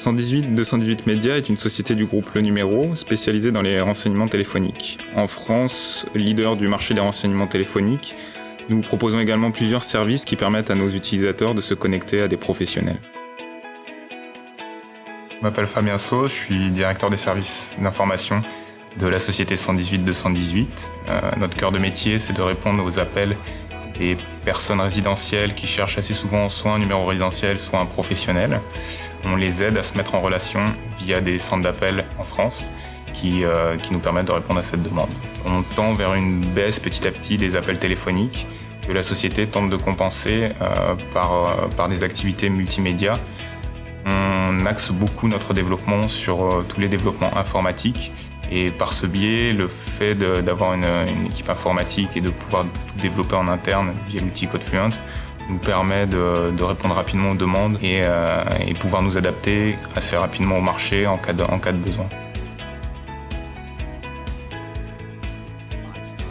118-218 Média est une société du groupe Le Numéro, spécialisée dans les renseignements téléphoniques. En France, leader du marché des renseignements téléphoniques, nous proposons également plusieurs services qui permettent à nos utilisateurs de se connecter à des professionnels. Je m'appelle Fabien Sau, je suis directeur des services d'information de la société 118-218. Notre cœur de métier, c'est de répondre aux appels des personnes résidentielles qui cherchent assez souvent soit un numéro résidentiel, soit un professionnel. On les aide à se mettre en relation via des centres d'appel en France qui nous permettent de répondre à cette demande. On tend vers une baisse petit à petit des appels téléphoniques que la société tente de compenser par des activités multimédia. On axe beaucoup notre développement sur tous les développements informatiques. Et par ce biais, le fait d'avoir une équipe informatique et de pouvoir tout développer en interne via l'outil CodeFluent nous permet de répondre rapidement aux demandes et pouvoir nous adapter assez rapidement au marché en cas de besoin.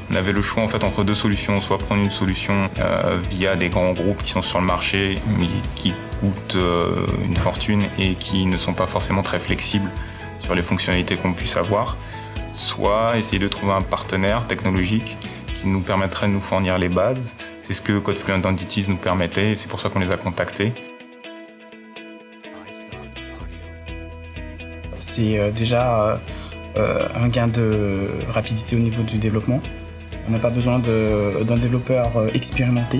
On avait le choix entre deux solutions, soit prendre une solution via des grands groupes qui sont sur le marché mais qui coûtent une fortune et qui ne sont pas forcément très flexibles sur les fonctionnalités qu'on puisse avoir, soit essayer de trouver un partenaire technologique qui nous permettrait de nous fournir les bases. C'est ce que CodeFluent Entities nous permettait et c'est pour ça qu'on les a contactés. C'est déjà un gain de rapidité au niveau du développement. On n'a pas besoin d'un développeur expérimenté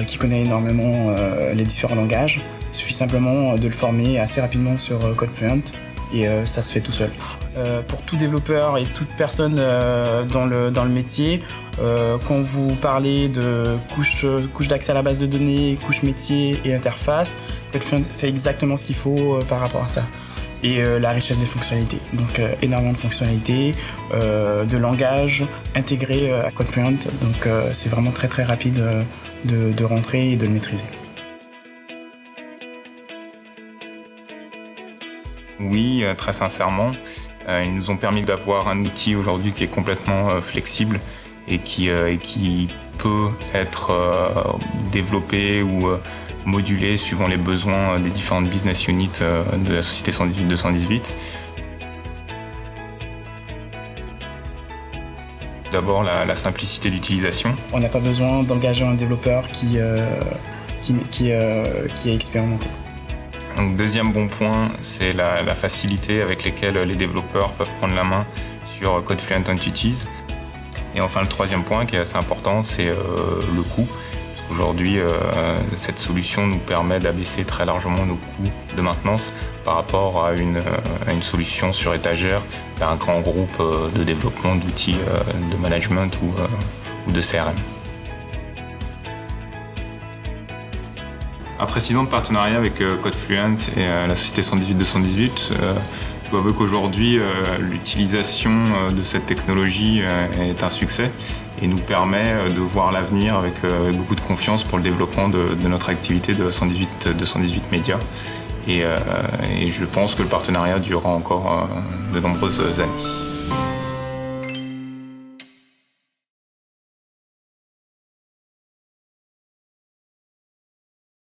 qui connaît énormément les différents langages. Il suffit simplement de le former assez rapidement sur CodeFluent et ça se fait tout seul. Pour tout développeur et toute personne dans le métier, quand vous parlez de couche d'accès à la base de données, couche métier et interface, CodeFluent fait exactement ce qu'il faut par rapport à ça. Et la richesse des fonctionnalités. Donc énormément de fonctionnalités, de langage intégrés à CodeFluent. Donc c'est vraiment très très rapide de rentrer et de le maîtriser. Oui, très sincèrement. Ils nous ont permis d'avoir un outil aujourd'hui qui est complètement flexible et qui peut être développé ou modulé suivant les besoins des différentes business units de la société 118-218. D'abord, la simplicité d'utilisation. On n'a pas besoin d'engager un développeur qui est expérimenté. Donc, deuxième bon point, c'est la facilité avec laquelle les développeurs peuvent prendre la main sur CodeFluent Entities. Et enfin, le troisième point qui est assez important, c'est le coût. Aujourd'hui, cette solution nous permet d'abaisser très largement nos coûts de maintenance par rapport à une solution sur étagère d'un grand groupe de développement d'outils de management ou de CRM. Après 6 ans de partenariat avec CodeFluent et la société 118-218, je dois avouer qu'aujourd'hui, l'utilisation de cette technologie est un succès et nous permet de voir l'avenir avec beaucoup de confiance pour le développement de notre activité de 118 Média. Et je pense que le partenariat durera encore de nombreuses années.